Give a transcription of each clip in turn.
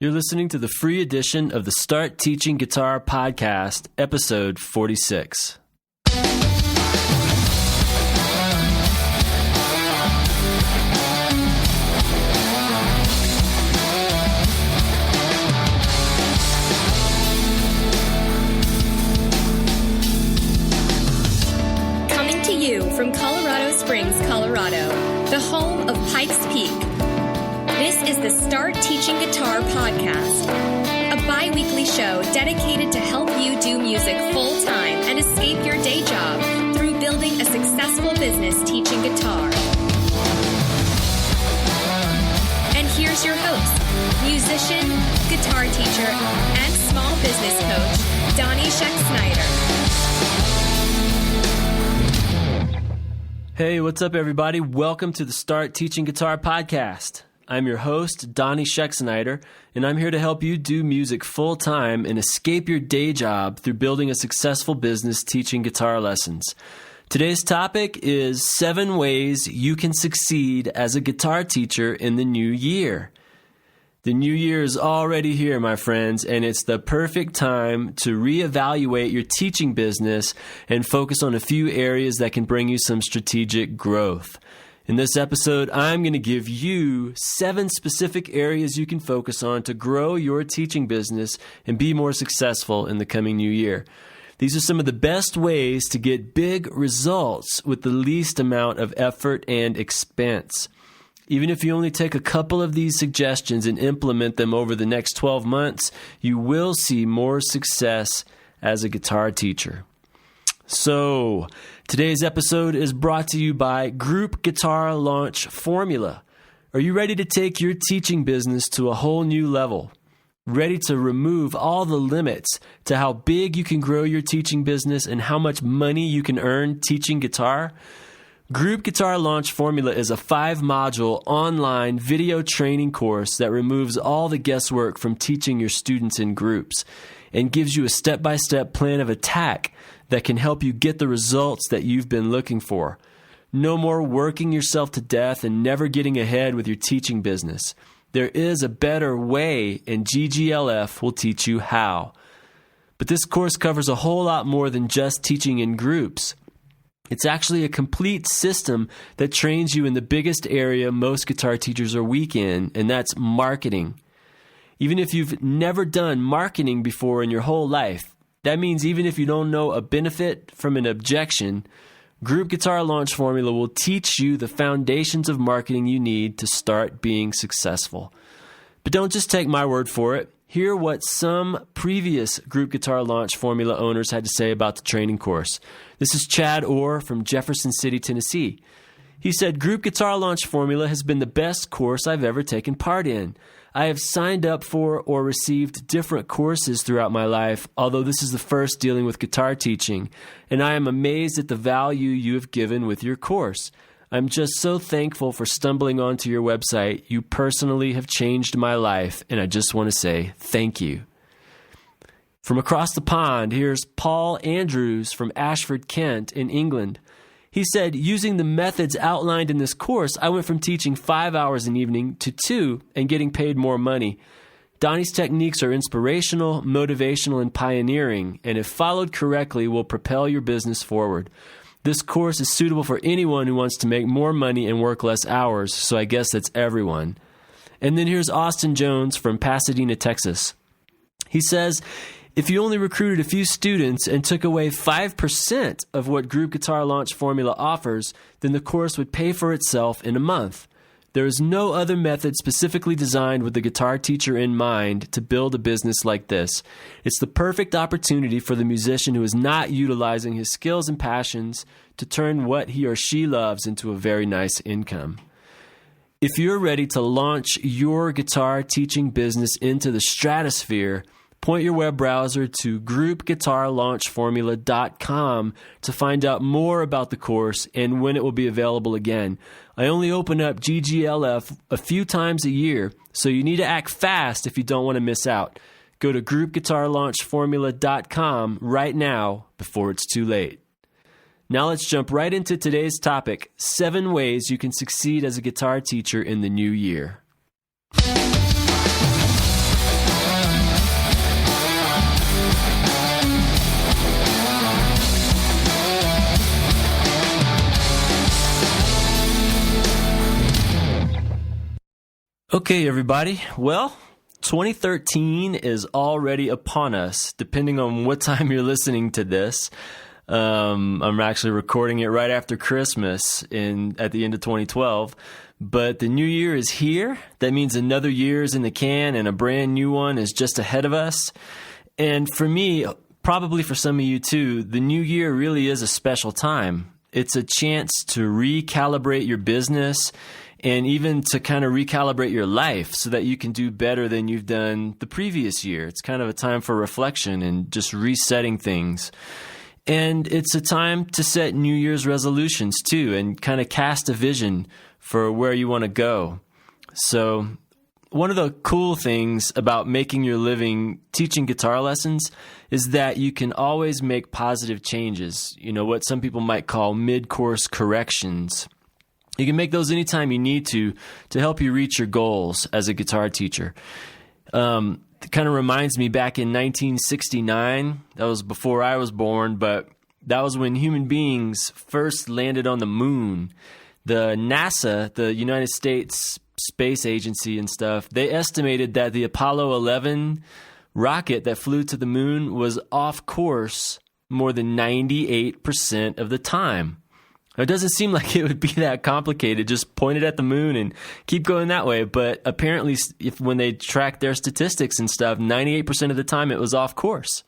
You're listening to the free edition of the Start Teaching Guitar podcast, episode 46. Coming to you from Colorado Springs, Colorado, the home of Pikes Peak. This is the Start Teaching Guitar podcast, a bi-weekly show dedicated to help you do music full-time and escape your day job through building a successful business teaching guitar. And here's your host, musician, guitar teacher, and small business coach, Donnie Scheck-Snyder. Hey, what's up, everybody? Welcome to the Start Teaching Guitar podcast. I'm your host, Donnie Scheck-Snyder, and I'm here to help you do music full-time and escape your day job through building a successful business teaching guitar lessons. Today's topic is 7 ways you can succeed as a guitar teacher in the new year. The new year is already here, my friends, and it's the perfect time to reevaluate your teaching business and focus on a few areas that can bring you some strategic growth. In this episode, I'm going to give you 7 specific areas you can focus on to grow your teaching business and be more successful in the coming new year. These are some of the best ways to get big results with the least amount of effort and expense. Even if you only take a couple of these suggestions and implement them over the next 12 months, you will see more success as a guitar teacher. So, today's episode is brought to you by Group Guitar Launch Formula. Are you ready to take your teaching business to a whole new level? Ready to remove all the limits to how big you can grow your teaching business and how much money you can earn teaching guitar? Group Guitar Launch Formula is a 5-module online video training course that removes all the guesswork from teaching your students in groups and gives you a step-by-step plan of attack that can help you get the results that you've been looking for. No more working yourself to death and never getting ahead with your teaching business. There is a better way, and GGLF will teach you how. But this course covers a whole lot more than just teaching in groups. It's actually a complete system that trains you in the biggest area most guitar teachers are weak in, and that's marketing. Even if you've never done marketing before in your whole life, that means even if you don't know a benefit from an objection, Group Guitar Launch Formula will teach you the foundations of marketing you need to start being successful. But don't just take my word for it. Hear what some previous Group Guitar Launch Formula owners had to say about the training course. This is Chad Orr from Jefferson City, Tennessee. He said, "Group Guitar Launch Formula has been the best course I've ever taken part in. I have signed up for or received different courses throughout my life, although this is the first dealing with guitar teaching, and I am amazed at the value you have given with your course. I'm just so thankful for stumbling onto your website. You personally have changed my life, and I just want to say thank you." From across the pond, here's Paul Andrews from Ashford, Kent, in England. He said, "Using the methods outlined in this course, I went from teaching 5 hours an evening to 2 and getting paid more money. Donnie's techniques are inspirational, motivational, and pioneering, and if followed correctly, will propel your business forward. This course is suitable for anyone who wants to make more money and work less hours, so I guess that's everyone." And then here's Austin Jones from Pasadena, Texas. He says, "If you only recruited a few students and took away 5% of what Group Guitar Launch Formula offers, then the course would pay for itself in a month. There is no other method specifically designed with the guitar teacher in mind to build a business like this. It's the perfect opportunity for the musician who is not utilizing his skills and passions to turn what he or she loves into a very nice income." If you're ready to launch your guitar teaching business into the stratosphere, point your web browser to groupguitarlaunchformula.com to find out more about the course and when it will be available again. I only open up GGLF a few times a year, so you need to act fast if you don't want to miss out. Go to groupguitarlaunchformula.com right now before it's too late. Now let's jump right into today's topic, 7 ways you can succeed as a guitar teacher in the new year. Okay, everybody. Well, 2013 is already upon us, depending on what time you're listening to this. I'm actually recording it right after Christmas at the end of 2012. But the new year is here. That means another year is in the can and a brand new one is just ahead of us. And for me, probably for some of you too, the new year really is a special time. It's a chance to recalibrate your business and even to kind of recalibrate your life so that you can do better than you've done the previous year. It's kind of a time for reflection and just resetting things. And it's a time to set New Year's resolutions too and kind of cast a vision for where you want to go. So one of the cool things about making your living teaching guitar lessons is that you can always make positive changes, what some people might call mid-course corrections. You can make those anytime you need to help you reach your goals as a guitar teacher. It kind of reminds me back in 1969, that was before I was born, but that was when human beings first landed on the moon. The NASA, the United States Space Agency and stuff, they estimated that the Apollo 11 rocket that flew to the moon was off course more than 98% of the time. It doesn't seem like it would be that complicated. Just point it at the moon and keep going that way. But apparently, when they tracked their statistics and stuff, 98% of the time it was off course.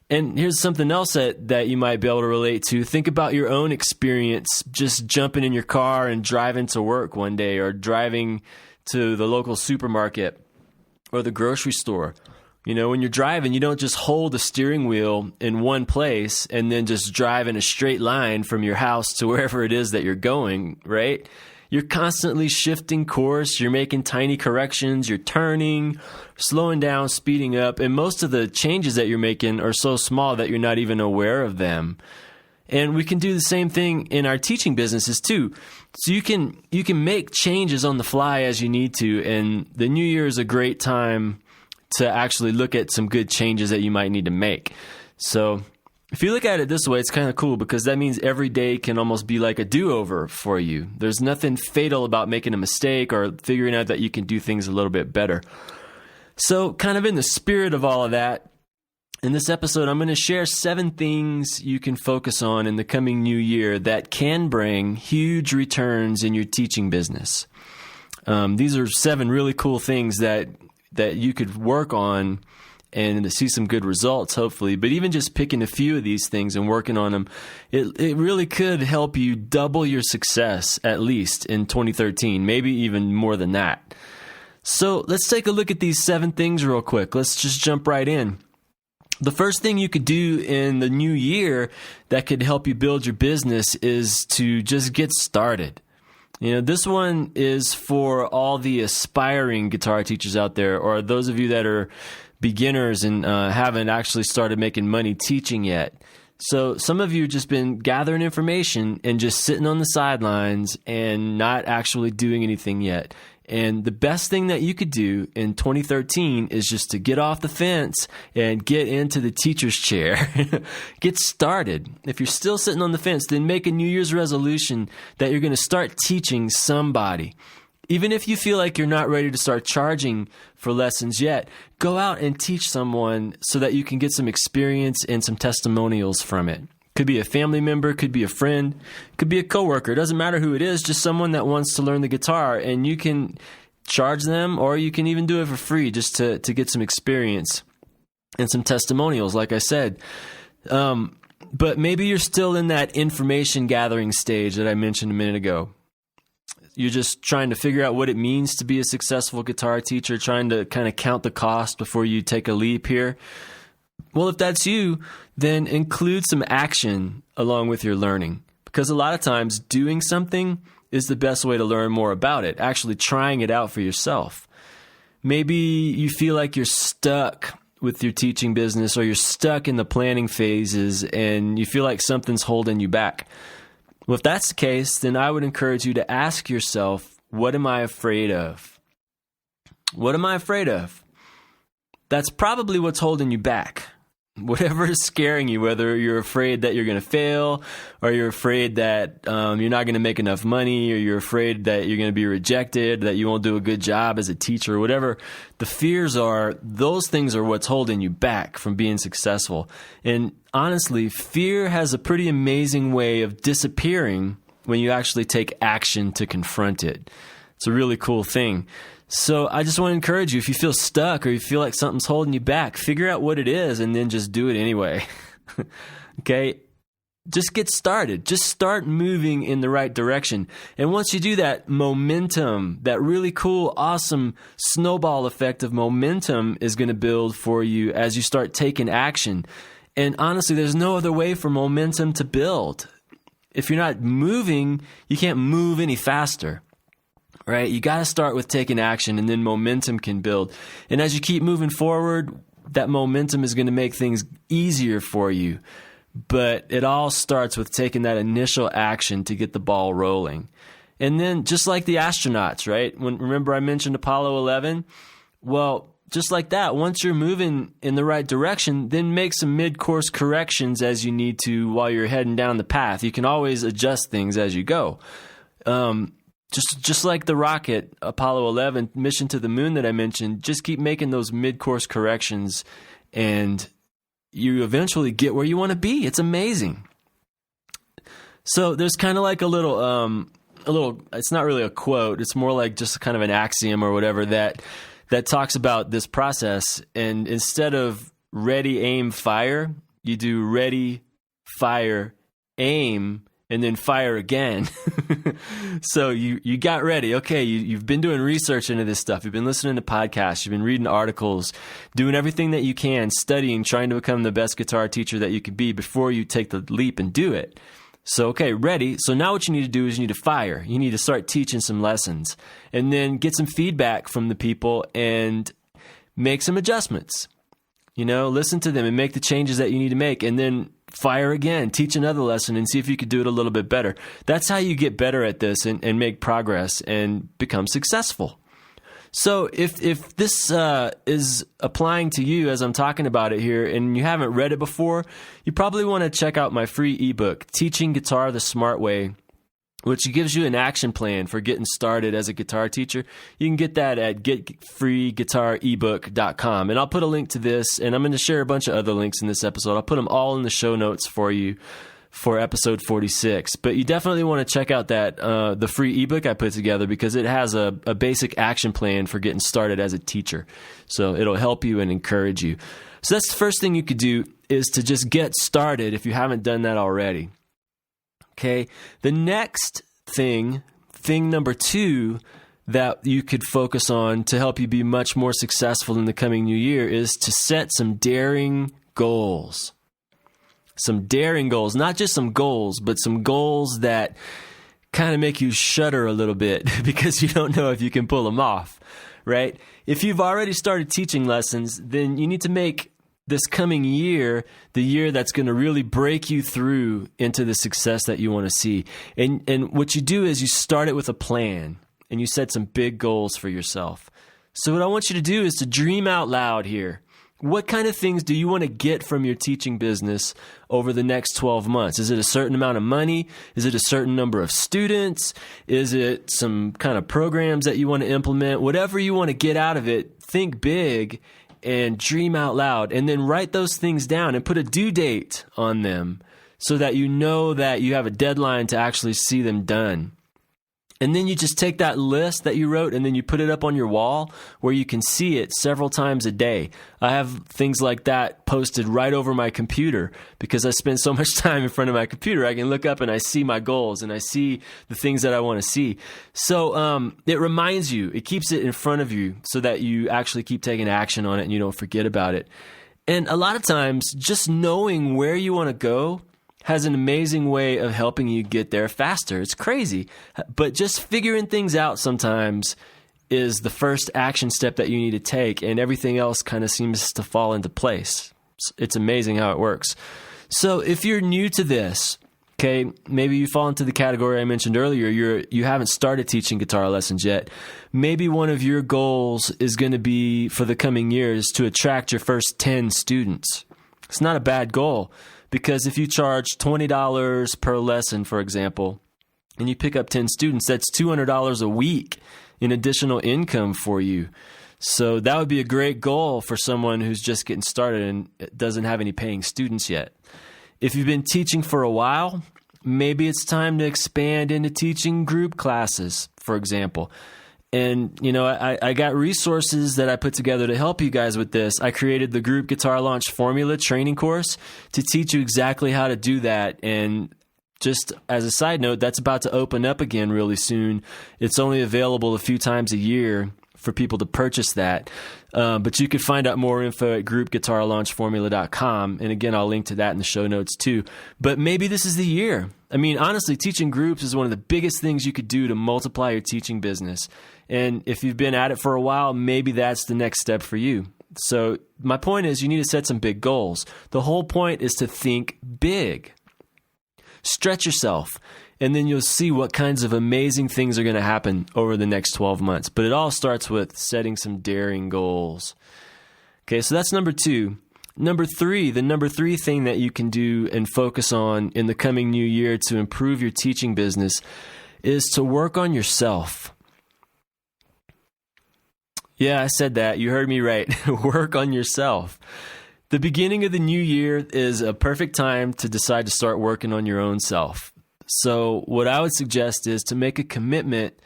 And here's something else that you might be able to relate to. Think about your own experience just jumping in your car and driving to work one day, or driving to the local supermarket or the grocery store. When you're driving, you don't just hold the steering wheel in one place and then just drive in a straight line from your house to wherever it is that you're going, right? You're constantly shifting course. You're making tiny corrections. You're turning, slowing down, speeding up. And most of the changes that you're making are so small that you're not even aware of them. And we can do the same thing in our teaching businesses too. So you can make changes on the fly as you need to. And the new year is a great time to actually look at some good changes that you might need to make. So if you look at it this way, it's kind of cool because that means every day can almost be like a do-over for you. There's nothing fatal about making a mistake or figuring out that you can do things a little bit better. So kind of in the spirit of all of that, in this episode, I'm going to share 7 things you can focus on in the coming new year that can bring huge returns in your teaching business. These are 7 really cool things that you could work on and to see some good results, hopefully. But even just picking a few of these things and working on them, it really could help you double your success, at least in 2013, maybe even more than that. So let's take a look at these 7 things real quick. Let's just jump right in. The first thing you could do in the new year that could help you build your business is to just get started. This one is for all the aspiring guitar teachers out there, or those of you that are beginners and haven't actually started making money teaching yet. So some of you have just been gathering information and just sitting on the sidelines and not actually doing anything yet. And the best thing that you could do in 2013 is just to get off the fence and get into the teacher's chair. Get started. If you're still sitting on the fence, then make a New Year's resolution that you're going to start teaching somebody. Even if you feel like you're not ready to start charging for lessons yet, go out and teach someone so that you can get some experience and some testimonials from it. Could be a family member, could be a friend, could be a coworker. It doesn't matter who it is, just someone that wants to learn the guitar. And you can charge them, or you can even do it for free just to get some experience and some testimonials, like I said. But maybe you're still in that information gathering stage that I mentioned a minute ago. You're just trying to figure out what it means to be a successful guitar teacher, trying to kind of count the cost before you take a leap here. Well, if that's you, then include some action along with your learning. Because a lot of times doing something is the best way to learn more about it, actually trying it out for yourself. Maybe you feel like you're stuck with your teaching business, or you're stuck in the planning phases and you feel like something's holding you back. Well, if that's the case, then I would encourage you to ask yourself, what am I afraid of? What am I afraid of? That's probably what's holding you back. Whatever is scaring you, whether you're afraid that you're going to fail, or you're afraid that you're not going to make enough money, or you're afraid that you're going to be rejected, that you won't do a good job as a teacher, whatever the fears are, those things are what's holding you back from being successful. And honestly, fear has a pretty amazing way of disappearing when you actually take action to confront it. It's a really cool thing. So I just want to encourage you, if you feel stuck or you feel like something's holding you back, figure out what it is and then just do it anyway. Okay? Just get started. Just start moving in the right direction. And once you do that, momentum, that really cool, awesome snowball effect of momentum is going to build for you as you start taking action. And honestly, there's no other way for momentum to build. If you're not moving, you can't move any faster. Right? You got to start with taking action, and then momentum can build. And as you keep moving forward, that momentum is going to make things easier for you. But it all starts with taking that initial action to get the ball rolling. And then just like the astronauts, right? Remember I mentioned Apollo 11? Well, just like that, once you're moving in the right direction, then make some mid-course corrections as you need to while you're heading down the path. You can always adjust things as you go. Just like the rocket, Apollo 11, mission to the moon that I mentioned, just keep making those mid-course corrections and you eventually get where you want to be. It's amazing. So there's kind of like a little, it's not really a quote. It's more like just kind of an axiom or whatever that talks about this process. And instead of ready, aim, fire, you do ready, fire, aim, and then fire again. So you got ready. Okay, you've been doing research into this stuff. You've been listening to podcasts. You've been reading articles, doing everything that you can, studying, trying to become the best guitar teacher that you could be before you take the leap and do it. So, okay, ready. So now what you need to do is you need to fire. You need to start teaching some lessons and then get some feedback from the people and make some adjustments. Listen to them and make the changes that you need to make, and then fire again, teach another lesson and see if you could do it a little bit better. That's how you get better at this and make progress and become successful. So if this is applying to you as I'm talking about it here and you haven't read it before, you probably want to check out my free ebook, Teaching Guitar the Smart Way, which gives you an action plan for getting started as a guitar teacher. You can get that at getfreeguitarebook.com. And I'll put a link to this, and I'm going to share a bunch of other links in this episode. I'll put them all in the show notes for you for episode 46. But you definitely want to check out that the free ebook I put together because it has a basic action plan for getting started as a teacher. So it'll help you and encourage you. So that's the first thing you could do is to just get started if you haven't done that already. Okay, the next thing number 2 that you could focus on to help you be much more successful in the coming new year is to set some daring goals. Some daring goals, not just some goals, but some goals that kind of make you shudder a little bit because you don't know if you can pull them off, right? If you've already started teaching lessons, then you need to make this coming year the year that's going to really break you through into the success that you want to see. And what you do is you start it with a plan and you set some big goals for yourself. So what I want you to do is to dream out loud here. What kind of things do you want to get from your teaching business over the next 12 months? Is it a certain amount of money? Is it a certain number of students? Is it some kind of programs that you want to implement? Whatever you want to get out of it, think big and dream out loud, and then write those things down and put a due date on them so that you know that you have a deadline to actually see them done. And then you just take that list that you wrote and then you put it up on your wall where you can see it several times a day. I have things like that posted right over my computer because I spend so much time in front of my computer. I can look up and I see my goals and I see the things that I want to see. So it reminds you, it keeps it in front of you so that you actually keep taking action on it and you don't forget about it. And a lot of times, just knowing where you want to go has an amazing way of helping you get there faster. It's crazy. But just figuring things out sometimes is the first action step that you need to take, and everything else kind of seems to fall into place. It's amazing how it works. So if you're new to this, okay, maybe you fall into the category I mentioned earlier, you haven't started teaching guitar lessons yet. Maybe one of your goals is going to be for the coming years to attract your first 10 students. It's not a bad goal, because if you charge $20 per lesson, for example, and you pick up 10 students, that's $200 a week in additional income for you. So that would be a great goal for someone who's just getting started and doesn't have any paying students yet. If you've been teaching for a while, maybe it's time to expand into teaching group classes, for example. And, I got resources that I put together to help you guys with this. I created the Group Guitar Launch Formula training course to teach you exactly how to do that. And just as a side note, that's about to open up again really soon. It's only available a few times a year for people to purchase that. But you can find out more info at groupguitarlaunchformula.com. And again, I'll link to that in the show notes too. But maybe this is the year. I mean, honestly, teaching groups is one of the biggest things you could do to multiply your teaching business. And if you've been at it for a while, maybe that's the next step for you. So my point is, you need to set some big goals. The whole point is to think big. Stretch yourself, and then you'll see what kinds of amazing things are going to happen over the next 12 months. But it all starts with setting some daring goals. Okay, so that's number 2. Number 3, the number 3 thing that you can do and focus on in the coming new year to improve your teaching business is to work on yourself. Yeah, I said that. You heard me right. Work on yourself. The beginning of the new year is a perfect time to decide to start working on your own self. So what I would suggest is to make a commitment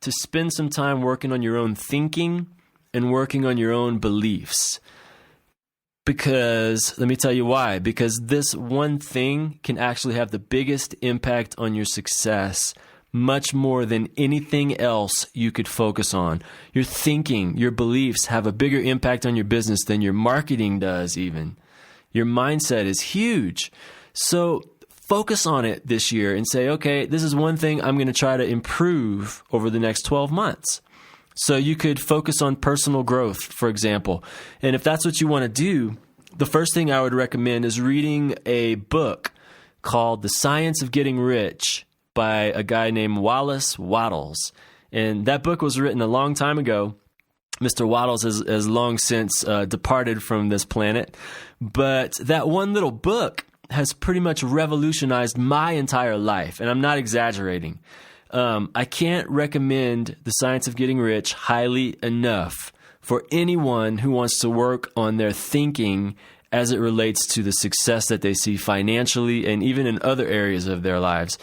to spend some time working on your own thinking and working on your own beliefs. Because, let me tell you why. Because this one thing can actually have the biggest impact on your success, much more than anything else you could focus on. Your thinking, your beliefs have a bigger impact on your business than your marketing does even. Your mindset is huge. So focus on it this year and say, okay, this is one thing I'm going to try to improve over the next 12 months. So you could focus on personal growth, for example. And if that's what you want to do, the first thing I would recommend is reading a book called The Science of Getting Rich by a guy named Wallace Wattles. And that book was written a long time ago. Mr. Wattles has long since departed from this planet. But that one little book has pretty much revolutionized my entire life. And I'm not exaggerating. I can't recommend The Science of Getting Rich highly enough for anyone who wants to work on their thinking as it relates to the success that they see financially and even in other areas of their lives.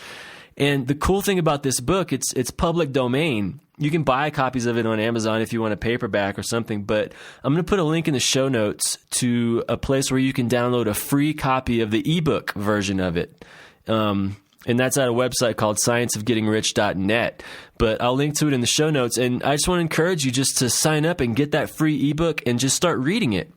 And the cool thing about this book, it's public domain. You can buy copies of it on Amazon if you want a paperback or something, but I'm going to put a link in the show notes to a place where you can download a free copy of the ebook version of it. And that's at a website called scienceofgettingrich.net. But I'll link to it in the show notes. And I just want to encourage you just to sign up and get that free ebook and just start reading it.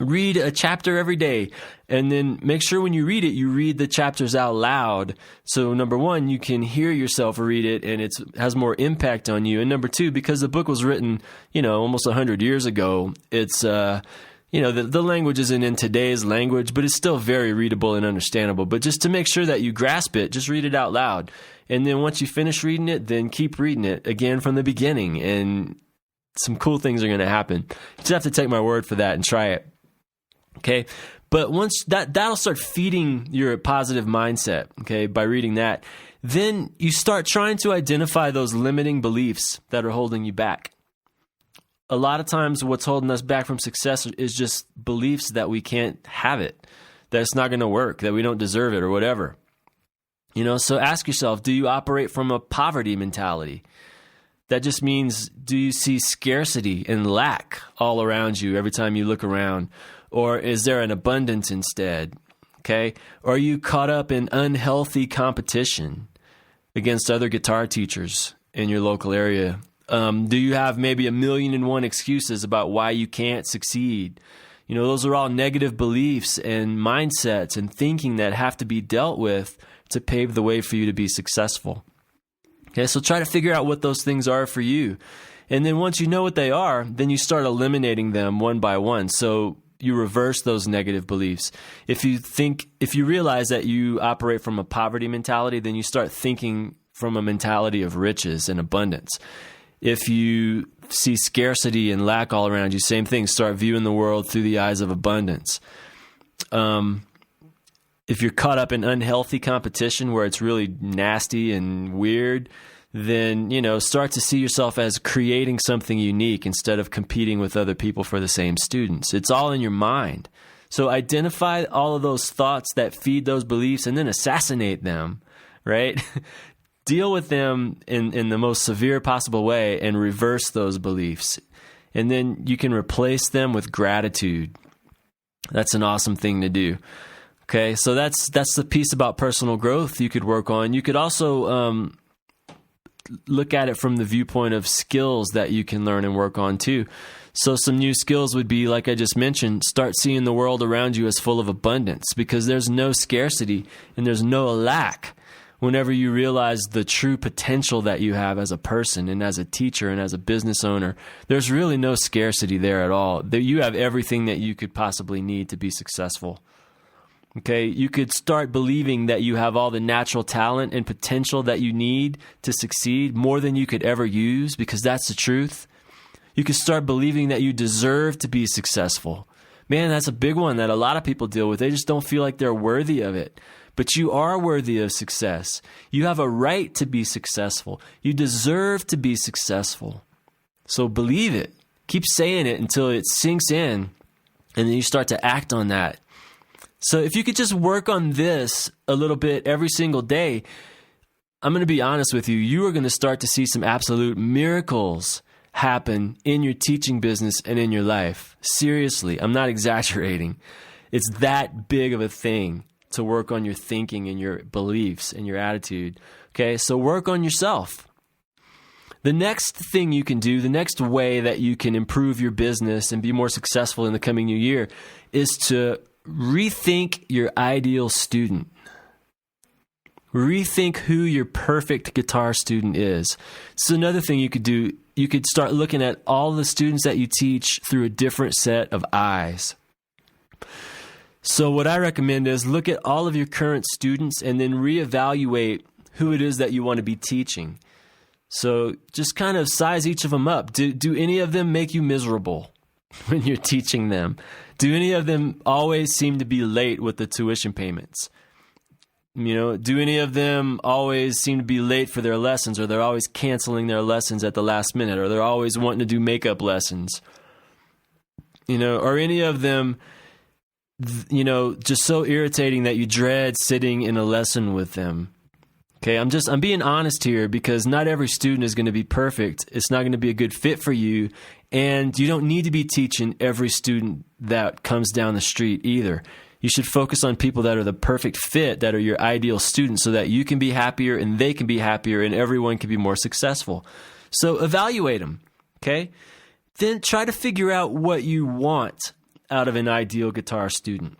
Read a chapter every day, and then make sure when you read it, you read the chapters out loud. So number 1, you can hear yourself read it, and it has more impact on you. And number 2, because the book was written, almost 100 years ago, it's, the language isn't in today's language, but it's still very readable and understandable. But just to make sure that you grasp it, just read it out loud. And then once you finish reading it, then keep reading it again from the beginning, and some cool things are going to happen. You just have to take my word for that and try it. Okay, but once that'll start feeding your positive mindset, okay, by reading that, then you start trying to identify those limiting beliefs that are holding you back. A lot of times what's holding us back from success is just beliefs that we can't have it, that it's not going to work, that we don't deserve it or whatever. So ask yourself, do you operate from a poverty mentality? That just means, do you see scarcity and lack all around you every time you look around? Or is there an abundance instead? Okay? Or are you caught up in unhealthy competition against other guitar teachers in your local area? Do you have maybe 1,000,001 excuses about why you can't succeed? Those are all negative beliefs and mindsets and thinking that have to be dealt with to pave the way for you to be successful. Okay, so try to figure out what those things are for you. And then once you know what they are, then you start eliminating them one by one. So you reverse those negative beliefs. If you realize that you operate from a poverty mentality, then you start thinking from a mentality of riches and abundance. If you see scarcity and lack all around you, same thing, start viewing the world through the eyes of abundance. if you're caught up in unhealthy competition where it's really nasty and weird, then, start to see yourself as creating something unique instead of competing with other people for the same students. It's all in your mind. So identify all of those thoughts that feed those beliefs and then assassinate them, right? Deal with them in the most severe possible way and reverse those beliefs. And then you can replace them with gratitude. That's an awesome thing to do. Okay, so that's the piece about personal growth you could work on. You could also look at it from the viewpoint of skills that you can learn and work on too. So some new skills would be, like I just mentioned, start seeing the world around you as full of abundance, because there's no scarcity and there's no lack whenever you realize the true potential that you have as a person and as a teacher and as a business owner. There's really no scarcity there at all. You have everything that you could possibly need to be successful. Okay, you could start believing that you have all the natural talent and potential that you need to succeed, more than you could ever use, because that's the truth. You could start believing that you deserve to be successful. Man, that's a big one that a lot of people deal with. They just don't feel like they're worthy of it. But you are worthy of success. You have a right to be successful. You deserve to be successful. So believe it. Keep saying it until it sinks in, and then you start to act on that. So if you could just work on this a little bit every single day, I'm going to be honest with you, you are going to start to see some absolute miracles happen in your teaching business and in your life. Seriously, I'm not exaggerating. It's that big of a thing to work on your thinking and your beliefs and your attitude. Okay, so work on yourself. The next thing you can do, the next way that you can improve your business and be more successful in the coming new year, is to rethink your ideal student. Rethink who your perfect guitar student is. So another thing you could do, you could start looking at all the students that you teach through a different set of eyes. So what I recommend is look at all of your current students and then reevaluate who it is that you want to be teaching. So just kind of size each of them up. Do any of them make you miserable when you're teaching them? Do any of them always seem to be late with the tuition payments? Do any of them always seem to be late for their lessons, or they're always canceling their lessons at the last minute, or they're always wanting to do makeup lessons? Or any of them, just so irritating that you dread sitting in a lesson with them? Okay, I'm being honest here, because not every student is going to be perfect. It's not going to be a good fit for you, and you don't need to be teaching every student that comes down the street either. You should focus on people that are the perfect fit, that are your ideal students, so that you can be happier and they can be happier and everyone can be more successful. So evaluate them, okay? Then try to figure out what you want out of an ideal guitar student.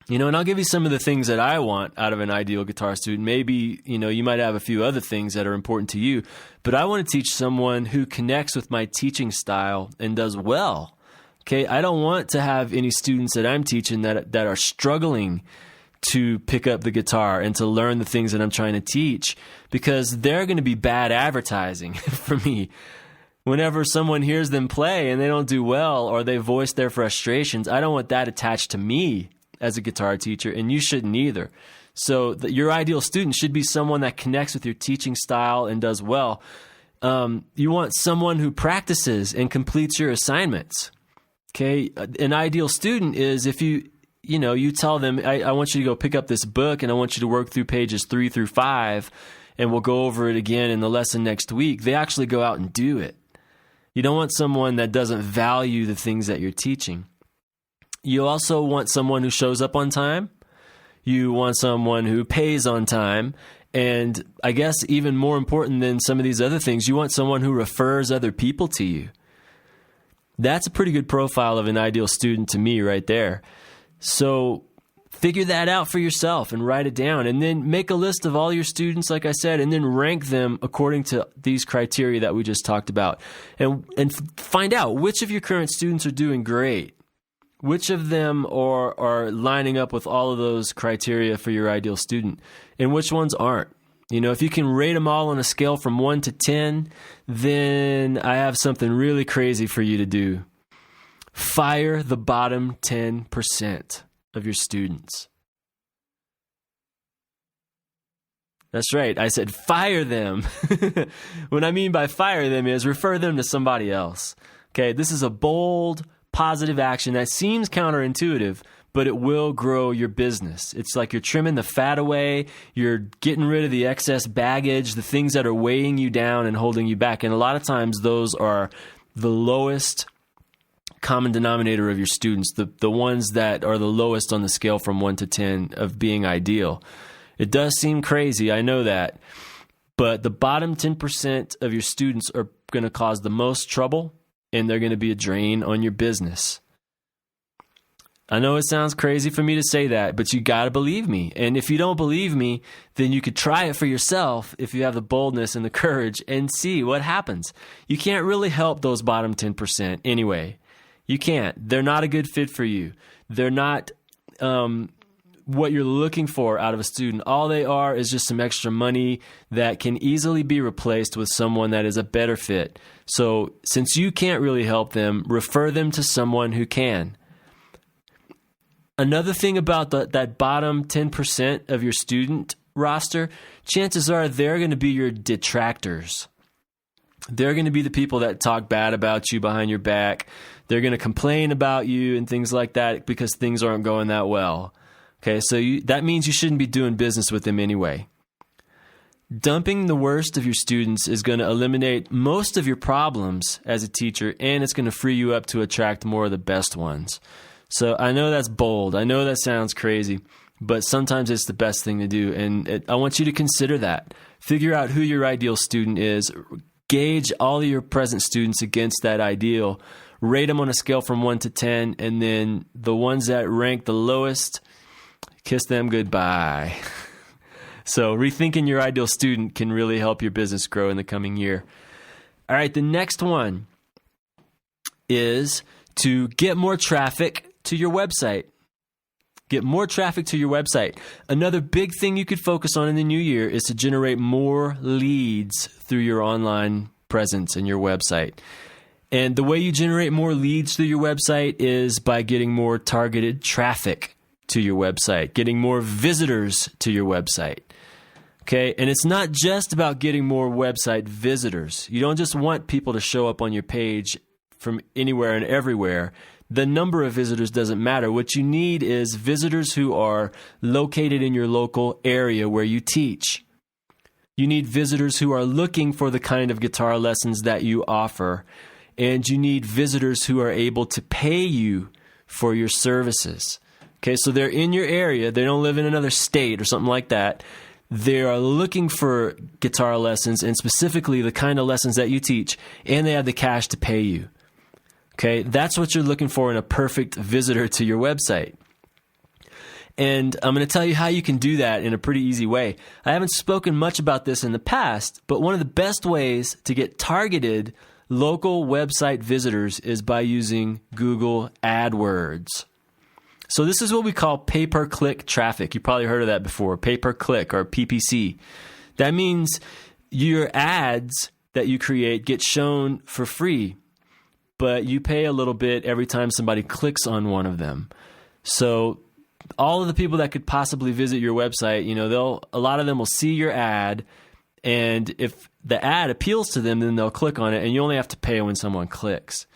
And I'll give you some of the things that I want out of an ideal guitar student. Maybe, you might have a few other things that are important to you, but I want to teach someone who connects with my teaching style and does well. Okay, I don't want to have any students that I'm teaching that are struggling to pick up the guitar and to learn the things that I'm trying to teach, because they're going to be bad advertising for me. Whenever someone hears them play and they don't do well, or they voice their frustrations, I don't want that attached to me as a guitar teacher, and you shouldn't either. So your ideal student should be someone that connects with your teaching style and does well. You want someone who practices and completes your assignments. Okay, an ideal student is if you tell them, I want you to go pick up this book and I want you to work through pages 3 through 5, and we'll go over it again in the lesson next week. They actually go out and do it. You don't want someone that doesn't value the things that you're teaching. You also want someone who shows up on time. You want someone who pays on time. And I guess even more important than some of these other things, you want someone who refers other people to you. That's a pretty good profile of an ideal student to me right there. So figure that out for yourself and write it down. And then make a list of all your students, like I said, and then rank them according to these criteria that we just talked about. And find out which of your current students are doing great. Which of them are lining up with all of those criteria for your ideal student, and which ones aren't? If you can rate them all on a scale from 1 to 10, then I have something really crazy for you to do. Fire the bottom 10%. of your students. That's right. I said fire them. What I mean by fire them is refer them to somebody else. Okay, this is a bold, positive action that seems counterintuitive, but it will grow your business. It's like you're trimming the fat away, you're getting rid of the excess baggage, the things that are weighing you down and holding you back. And a lot of times those are the lowest common denominator of your students, the ones that are the lowest on the scale from 1 to 10 of being ideal. It does seem crazy, I know that, but the bottom 10% of your students are going to cause the most trouble, and they're going to be a drain on your business. I know it sounds crazy for me to say that, but you got to believe me. And if you don't believe me, then you could try it for yourself if you have the boldness and the courage and see what happens. You can't really help those bottom 10% anyway. You can't. They're not a good fit for you. They're not what you're looking for out of a student. All they are is just some extra money that can easily be replaced with someone that is a better fit. So since you can't really help them, refer them to someone who can. Another thing about that bottom 10% of your student roster, chances are they're going to be your detractors. They're going to be the people that talk bad about you behind your back. They're going to complain about you and things like that because things aren't going that well. Okay, so that means you shouldn't be doing business with them anyway. Dumping the worst of your students is going to eliminate most of your problems as a teacher, and it's going to free you up to attract more of the best ones. So I know that's bold. I know that sounds crazy, but sometimes it's the best thing to do, and I want you to consider that. Figure out who your ideal student is. Gauge all of your present students against that ideal. Rate them on a scale from 1 to 10, and then the ones that rank the lowest, kiss them goodbye. So rethinking your ideal student can really help your business grow in the coming year. All right, the next one is to get more traffic to your website. Get more traffic to your website. Another big thing you could focus on in the new year is to generate more leads through your online presence and your website. And the way you generate more leads through your website is by getting more targeted traffic to your website, getting more visitors to your website. Okay, and it's not just about getting more website visitors. You don't just want people to show up on your page from anywhere and everywhere. The number of visitors doesn't matter. What you need is visitors who are located in your local area where you teach. You need visitors who are looking for the kind of guitar lessons that you offer. And you need visitors who are able to pay you for your services. Okay, so they're in your area. They don't live in another state or something like that. They are looking for guitar lessons, and specifically the kind of lessons that you teach, and they have the cash to pay you. Okay, that's what you're looking for in a perfect visitor to your website. And I'm going to tell you how you can do that in a pretty easy way. I haven't spoken much about this in the past, but one of the best ways to get targeted local website visitors is by using Google AdWords. So this is what we call pay-per-click traffic. You probably heard of that before, pay-per-click or PPC. That means your ads that you create get shown for free, but you pay a little bit every time somebody clicks on one of them. So all of the people that could possibly visit your website, a lot of them will see your ad, and if the ad appeals to them, then they'll click on it, and you only have to pay when someone clicks.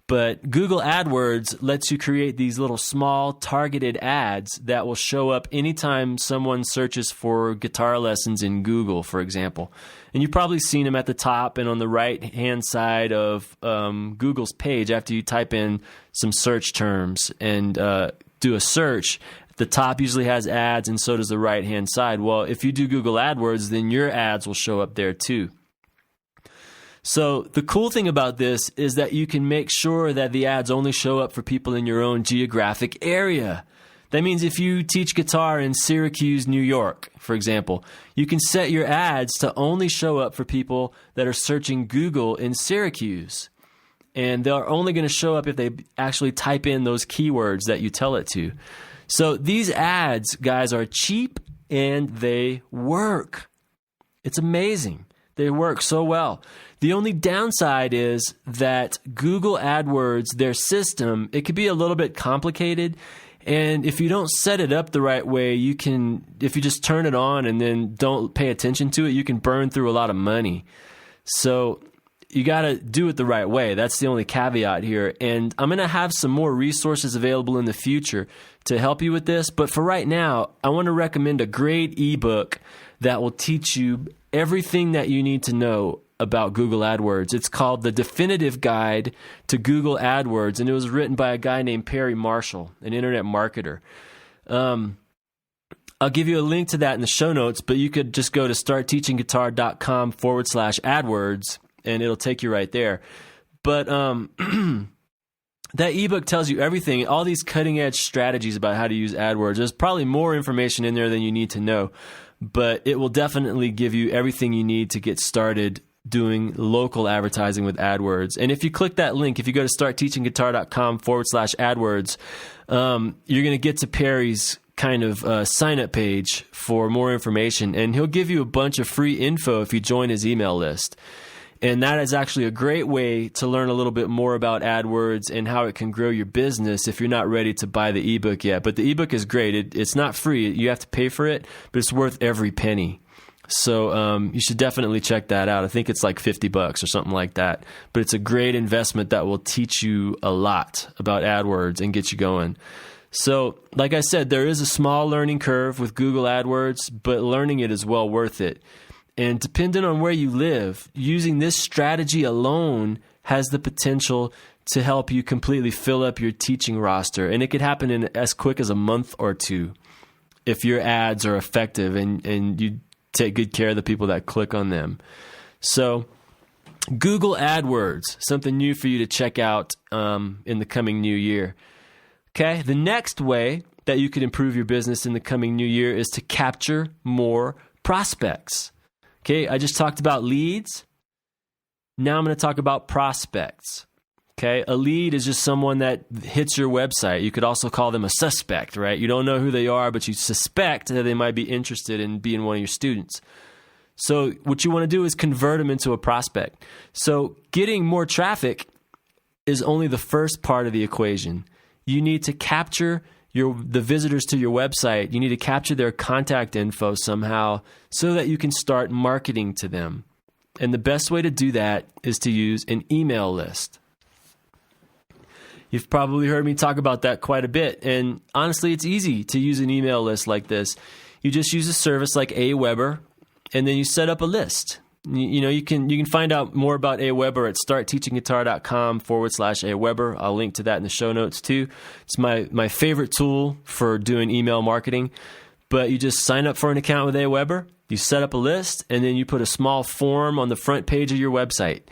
But Google AdWords lets you create these little small targeted ads that will show up anytime someone searches for guitar lessons in Google, for example. And you've probably seen them at the top and on the right-hand side of Google's page after you type in some search terms and do a search. The top usually has ads, and so does the right-hand side. Well, if you do Google AdWords, then your ads will show up there too. So the cool thing about this is that you can make sure that the ads only show up for people in your own geographic area. That means if you teach guitar in Syracuse, New York, for example, you can set your ads to only show up for people that are searching Google in Syracuse. And they're only going to show up if they actually type in those keywords that you tell it to. So these ads, guys, are cheap and they work. It's amazing. They work so well. The only downside is that Google AdWords, their system, it could be a little bit complicated, And if you don't set it up the right way, if you just turn it on and then don't pay attention to it, you can burn through a lot of money. So you got to do it the right way. That's the only caveat here. And I'm going to have some more resources available in the future to help you with this. But for right now, I want to recommend a great ebook that will teach you everything that you need to know about Google AdWords. It's called The Definitive Guide to Google AdWords, and it was written by a guy named Perry Marshall, an internet marketer. I'll give you a link to that in the show notes, but you could just go to startteachingguitar.com/AdWords, and it'll take you right there. But that ebook tells you everything, all these cutting-edge strategies about how to use AdWords. There's probably more information in there than you need to know, but it will definitely give you everything you need to get started doing local advertising with AdWords. And if you click that link, if you go to startteachingguitar.com/AdWords, you're going to get to Perry's kind of sign-up page for more information, and he'll give you a bunch of free info if you join his email list. And that is actually a great way to learn a little bit more about AdWords and how it can grow your business if you're not ready to buy the ebook yet. But the ebook is great. It's not free. You have to pay for it, but it's worth every penny. So you should definitely check that out. I think it's like $50 or something like that. But it's a great investment that will teach you a lot about AdWords and get you going. So like I said, there is a small learning curve with Google AdWords, but learning it is well worth it. And depending on where you live, using this strategy alone has the potential to help you completely fill up your teaching roster. And it could happen in as quick as a month or two if your ads are effective and you take good care of the people that click on them. So Google AdWords, something new for you to check out in the coming new year. Okay, the next way that you could improve your business in the coming new year is to capture more prospects. Okay, I just talked about leads. Now I'm going to talk about prospects. Okay, a lead is just someone that hits your website. You could also call them a suspect, right? You don't know who they are, but you suspect that they might be interested in being one of your students. So what you want to do is convert them into a prospect. So getting more traffic is only the first part of the equation. You need to capture the visitors to your website. You need to capture their contact info somehow so that you can start marketing to them. And the best way to do that is to use an email list. You've probably heard me talk about that quite a bit. And honestly, it's easy to use an email list like this. You just use a service like Aweber, and then you set up a list. You can find out more about Aweber at startteachingguitar.com/Aweber. I'll link to that in the show notes too. It's my favorite tool for doing email marketing. But you just sign up for an account with Aweber, you set up a list, and then you put a small form on the front page of your website.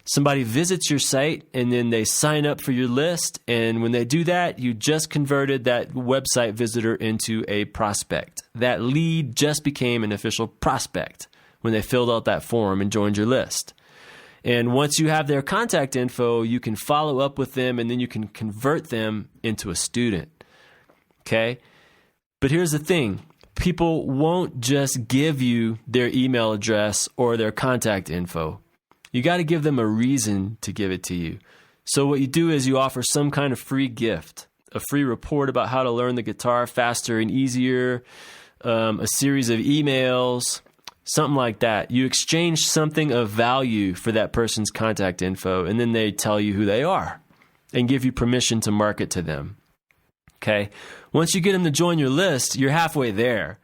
Somebody visits your site, and then they sign up for your list, and when they do that, you just converted that website visitor into a prospect. That lead just became an official prospect when they filled out that form and joined your list. And once you have their contact info, you can follow up with them, and then you can convert them into a student. Okay? But here's the thing. People won't just give you their email address or their contact info. You got to give them a reason to give it to you. So what you do is you offer some kind of free gift, a free report about how to learn the guitar faster and easier, a series of emails, something like that. You exchange something of value for that person's contact info, and then they tell you who they are and give you permission to market to them. Okay? Once you get them to join your list, you're halfway there.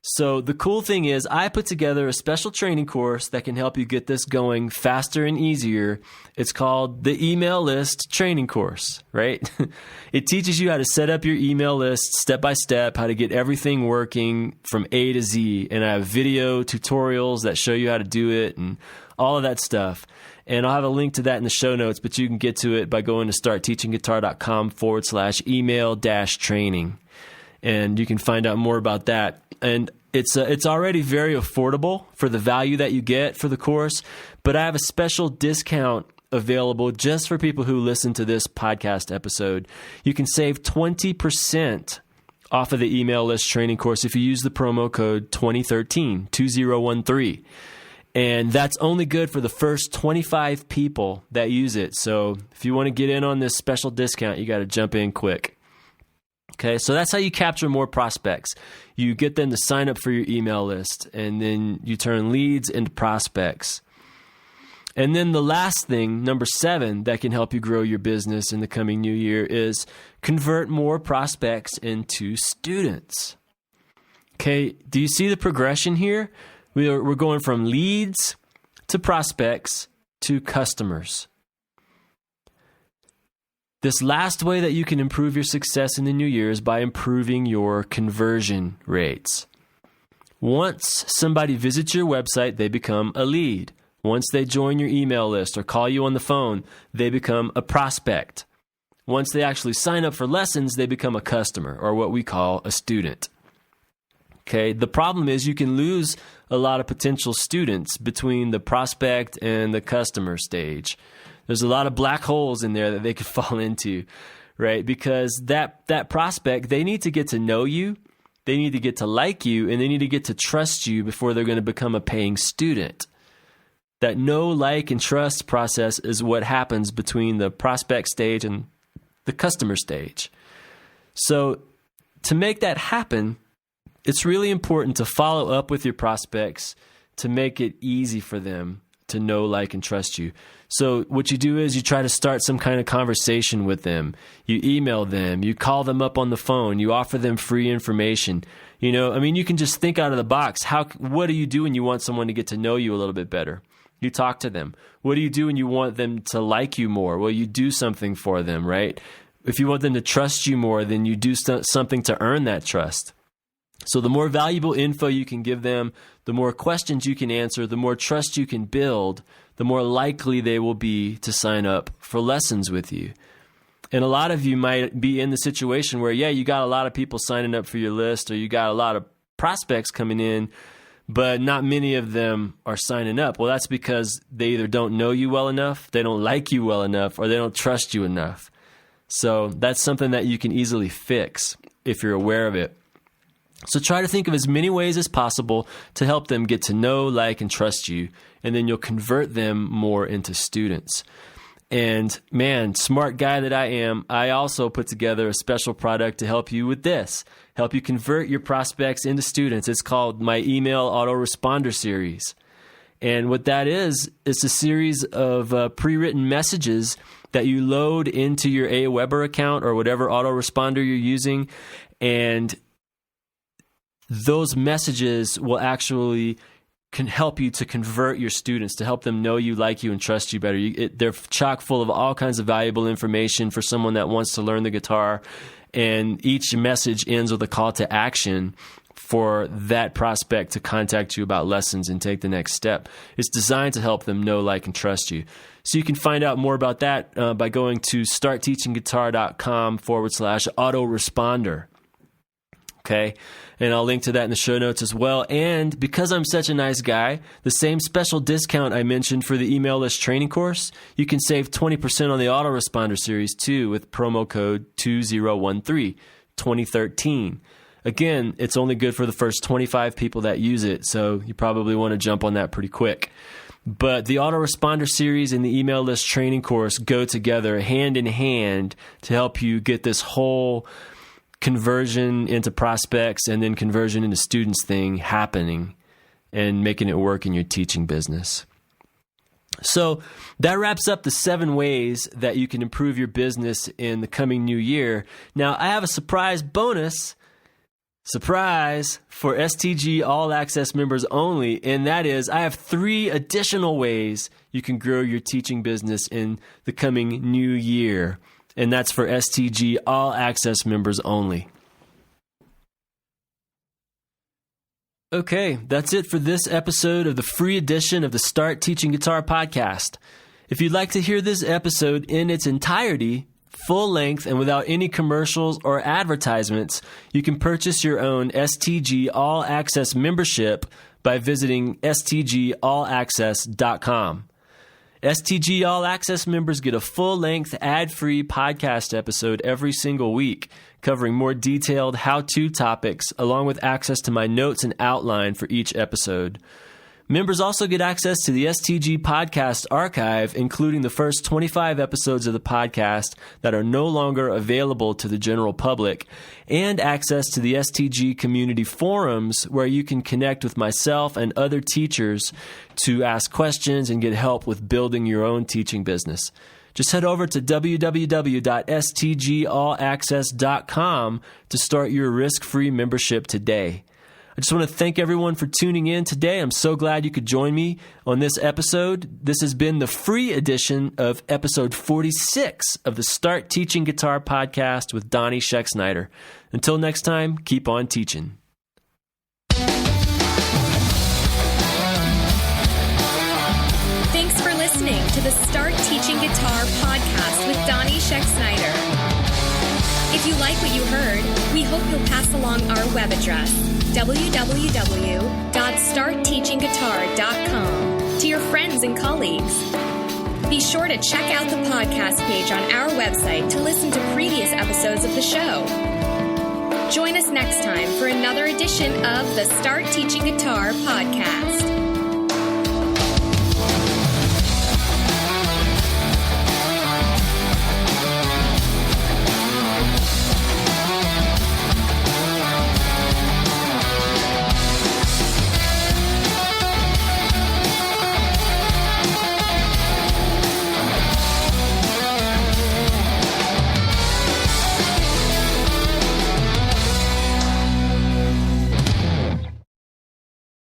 So the cool thing is I put together a special training course that can help you get this going faster and easier. It's called the Email List Training Course, right? It teaches you how to set up your email list step by step, how to get everything working from A to Z. And I have video tutorials that show you how to do it and all of that stuff. And I'll have a link to that in the show notes, but you can get to it by going to startteachingguitar.com/email-training. And you can find out more about that. And it's already very affordable for the value that you get for the course, but I have a special discount available just for people who listen to this podcast episode. You can save 20% off of the email list training course if you use the promo code 2013. And that's only good for the first 25 people that use it. So if you want to get in on this special discount, you got to jump in quick. Okay, so that's how you capture more prospects. You get them to sign up for your email list, and then you turn leads into prospects. And then the last thing, number 7, that can help you grow your business in the coming new year is convert more prospects into students. Okay, do you see the progression here? We're going from leads to prospects to customers. This last way that you can improve your success in the new year is by improving your conversion rates. Once somebody visits your website, they become a lead. Once they join your email list or call you on the phone, they become a prospect. Once they actually sign up for lessons, they become a customer, or what we call a student. Okay, the problem is you can lose a lot of potential students between the prospect and the customer stage. There's a lot of black holes in there that they could fall into, right? Because that prospect, they need to get to know you, they need to get to like you, and they need to get to trust you before they're going to become a paying student. That know, like, and trust process is what happens between the prospect stage and the customer stage. So to make that happen, it's really important to follow up with your prospects to make it easy for them to know, like, and trust you. So what you do is you try to start some kind of conversation with them. You email them, you call them up on the phone, you offer them free information. You know, I mean, you can just think out of the box. What do you do when you want someone to get to know you a little bit better? You talk to them. What do you do when you want them to like you more? Well, you do something for them, right? If you want them to trust you more, then you do something to earn that trust. So the more valuable info you can give them, the more questions you can answer, the more trust you can build, the more likely they will be to sign up for lessons with you. And a lot of you might be in the situation where, yeah, you got a lot of people signing up for your list, or you got a lot of prospects coming in, but not many of them are signing up. Well, that's because they either don't know you well enough, they don't like you well enough, or they don't trust you enough. So that's something that you can easily fix if you're aware of it. So try to think of as many ways as possible to help them get to know, like, and trust you, and then you'll convert them more into students. And man, smart guy that I am, I also put together a special product to help you with this, help you convert your prospects into students. It's called my Email Autoresponder Series. And what that is, it's a series of pre-written messages that you load into your Aweber account or whatever autoresponder you're using. And those messages will actually can help you to convert your students, to help them know you, like you, and trust you better. They're chock full of all kinds of valuable information for someone that wants to learn the guitar. And each message ends with a call to action for that prospect to contact you about lessons and take the next step. It's designed to help them know, like, and trust you. So you can find out more about that by going to startteachingguitar.com/autoresponder. Okay, and I'll link to that in the show notes as well. And because I'm such a nice guy, the same special discount I mentioned for the email list training course, you can save 20% on the autoresponder series too with promo code 2013. Again, it's only good for the first 25 people that use it, so you probably want to jump on that pretty quick. But the autoresponder series and the email list training course go together hand in hand to help you get this whole conversion into prospects and then conversion into students thing happening and making it work in your teaching business. So that wraps up the 7 ways that you can improve your business in the coming new year. Now, I have a surprise bonus, for STG All Access members only, and that is I have 3 additional ways you can grow your teaching business in the coming new year. And that's for STG All Access members only. Okay, that's it for this episode of the free edition of the Start Teaching Guitar podcast. If you'd like to hear this episode in its entirety, full length, and without any commercials or advertisements, you can purchase your own STG All Access membership by visiting stgallaccess.com. STG All Access members get a full-length, ad-free podcast episode every single week, covering more detailed how-to topics, along with access to my notes and outline for each episode. Members also get access to the STG Podcast Archive, including the first 25 episodes of the podcast that are no longer available to the general public, and access to the STG Community Forums, where you can connect with myself and other teachers to ask questions and get help with building your own teaching business. Just head over to www.stgallaccess.com to start your risk-free membership today. I just want to thank everyone for tuning in today. I'm so glad you could join me on this episode. This has been the free edition of episode 46 of the Start Teaching Guitar podcast with Donnie Schexnayder. Until next time, keep on teaching. Thanks for listening to the Start Teaching Guitar podcast with Donnie Schexnayder. If you like what you heard, we hope you'll pass along our web address, www.startteachingguitar.com, to your friends and colleagues. Be sure to check out the podcast page on our website to listen to previous episodes of the show. Join us next time for another edition of the Start Teaching Guitar podcast.